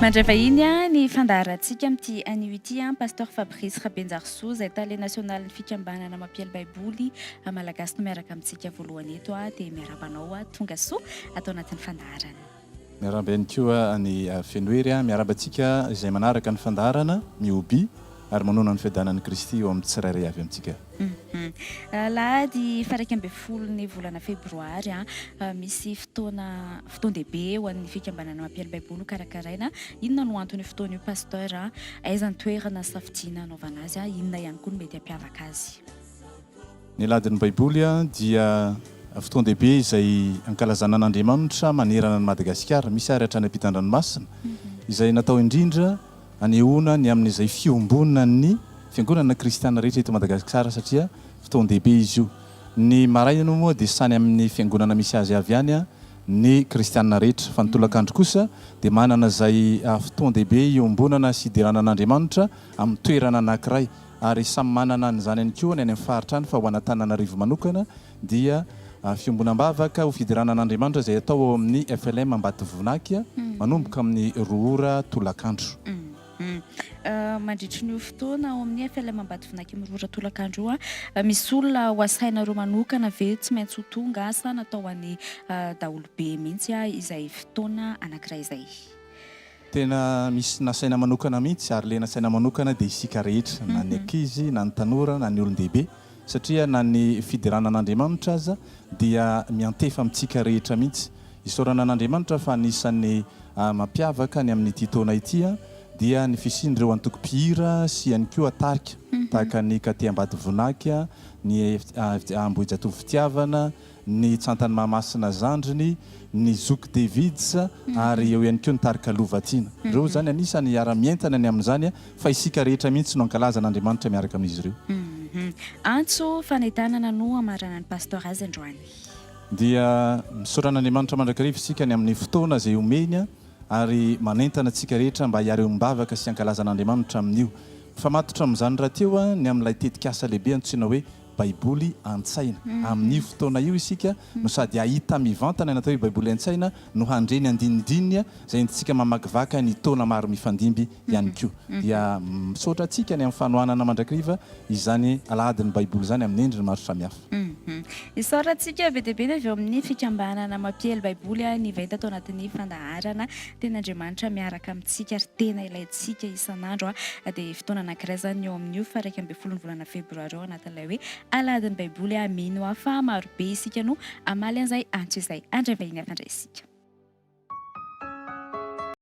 Mandray vahiny ny fandaharantsika amin'ity anio ity pasteur Fabrice Rabenjarso izay tale nasionaly ny fikambanana mampiely baiboly malagasy no miaraka amintsika voalohany eto dia miarabanao tonga soa atao anatin'ny fandaharana. Miaraba ihany koa ny fenoery miarabantsika izay manaraka ny fandaharana mioby ary manona ny fiadanan'i Kristy eo amin'ny tsirairay avy amintsika. Lahady faraika ambin'ny folon'ny volana febroary misy fotoan-dehibe ho an'ny fikambanana mampiely baiboly karakaraina. Inona no antony fotoana io pasteur? Aiza ny toerana safidiana anaovana azy? Inona ihany koa no mety hampiavaka azy? Ny ladin'ny baiboly dia fotoan-dehibe izay ankalazana an'Andriamanitra manerana ny Madagasikara, misy ary hatrany ampitan-dranomasina izay natao indrindra anehoana ny amin'izay fiombonana ny fiangonana kristiana rehetra eto Madagasikara satria fotoan-dehibe izy io. Ny maraina moa dia sany amin'ny fiangonana misy azy avy ihany ny kristiana rehetra, fa ny tolakandro kosa dia manana izay fotoan-dehibe iombonana sy idirana an'Andriamanitra amin'ny toerana anankiray ary samy manana n'izany ihany koa ny any amin'ny faritra any. Fa ho an'Antananarivo manokana dia fiombonam-bavaka ho fidirana an'Andriamanitra izay atao ao amin'ny FLM Ambatovonaky manomboka amin'ny 2 ora tolakandro. Mandritry ny fotoana ao amin'ny FLM Ambatovonaky amin'ny 2 ora tolakandro misy olona ho asainareo manokana ve tsy maintsy ho tonga sa natao an'ny daholobe mihitsy izay fotoana anankiray izay? Tena misy nasaina manokana mihitsy ary le nasaina manokana dia isika rehetra, na ny ankizy na ny tanora na ny olon-dehibe, satria na ny fidirana an'Andriamanitra aza dia miantefa amintsika rehetra mihitsy. Isaorana an'Andriamanitra fa anisan'ny mampiavaka ny amin'ity taona ity dia ny fisindreo antoko-pihira sy ihany koa tarika tahaka ny Katy Ambatovonaky, ny Ambohijatovo Fitiavana, ny Tsantany Mahamasina Zandriny, ny Zoky Davids ary eo ihany koa ny tarika Lovatina. Ireo zany anisany hiara-mientana ny amin'izany fa isika rehetra mihitsy no ankalaza an'Andriamanitra miaraka amin'izy ireo. Antso fanentanana no amarana ny pasteur azy androany. Dia misaoran'Andriamanitra mandrakariva isika ny amin'ny fotoana izay omeny ary manentana antsika rehetra mba hiaro mibavaka sy ankalaza an'Andriamanitra amin'io. Fa matotra amin'izany raha teo ny amin'ilay tetikasa lehibe antsoina hoe baiboly an-tsaina. Amin'io fotoana io isika no sady ahita mivantana natao hoe baiboly an-tsaina no handreny andinindininy izay tsika mamakivaky ny taona maro mifandimby ihany koa. Dia misaotra antsika ny amin'ny fanohanana mandrakariva izany aladin'ny baiboly izany amin'ny endriny maro samihafa. Isaorantsika be dia be avy eo amin'ny fikambanana mampiely baiboly ny vaita tao anatin'ny fandaharana. Tena Andriamanitra miaraka amintsika ary tena ilaintsika isan'andro dia fotoana anankiray zany eo amin'io faraika ambin'ny folon'ny volana febroary ao anatin'ilay hoe aladin'ny baiboly mino fa maro be isika no amaly an'izay antso izay. Andray vahiny afandraisika.